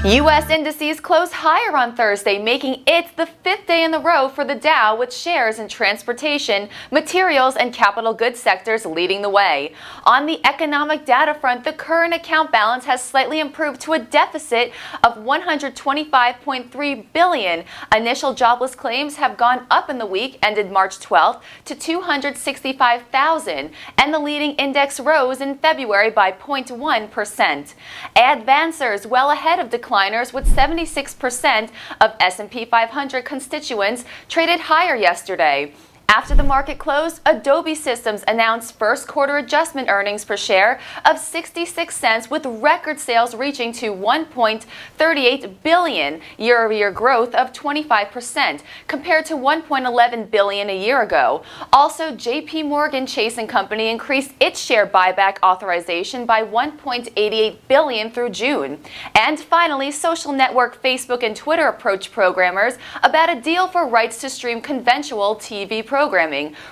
U.S. indices closed higher on Thursday, making it the fifth day in a row for the Dow, with shares in transportation, materials, and capital goods sectors leading the way. On the economic data front, the current account balance has slightly improved to a deficit of $125.3 billion. Initial jobless claims have gone up in the week ended March 12th to 265,000, and the leading index rose in February by 0.1%. Advancers well ahead of decliners, with 76% of S&P 500 constituents traded higher yesterday. After the market closed, Adobe Systems announced first quarter adjustment earnings per share of 66 cents, with record sales reaching to $1.38 billion, year-over-year growth of 25% compared to $1.11 billion a year ago. Also, JP Morgan Chase & Company increased its share buyback authorization by $1.88 billion through June. And finally, social network Facebook and Twitter approached programmers about a deal for rights to stream conventional TV programming,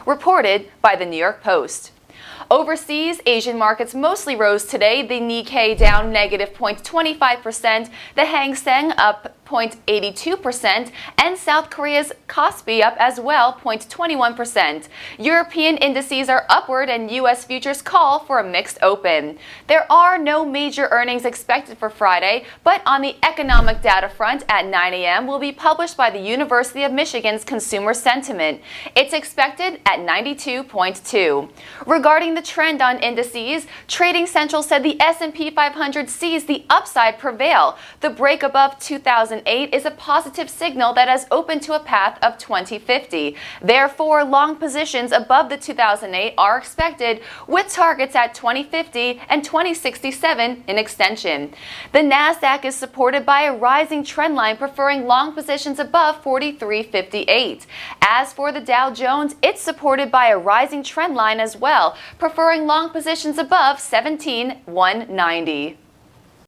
reported by the New York Post. Overseas, Asian markets mostly rose today. The Nikkei down negative 0.25%, the Hang Seng up 0.82%, and South Korea's Kospi up as well 0.21%. European indices are upward, and U.S. futures call for a mixed open. There are no major earnings expected for Friday, but on the economic data front at 9 a.m. will be published by the University of Michigan's Consumer Sentiment. It's expected at 92.2. Regarding the trend on indices, Trading Central said the S&P 500 sees the upside prevail. The break above 2008 is a positive signal that has opened to a path of 2050. Therefore, long positions above the 2008 are expected, with targets at 2050 and 2067 in extension. The Nasdaq is supported by a rising trend line, preferring long positions above 43.58. As for the Dow Jones, it's supported by a rising trend line as well, preferring long positions above 17,190.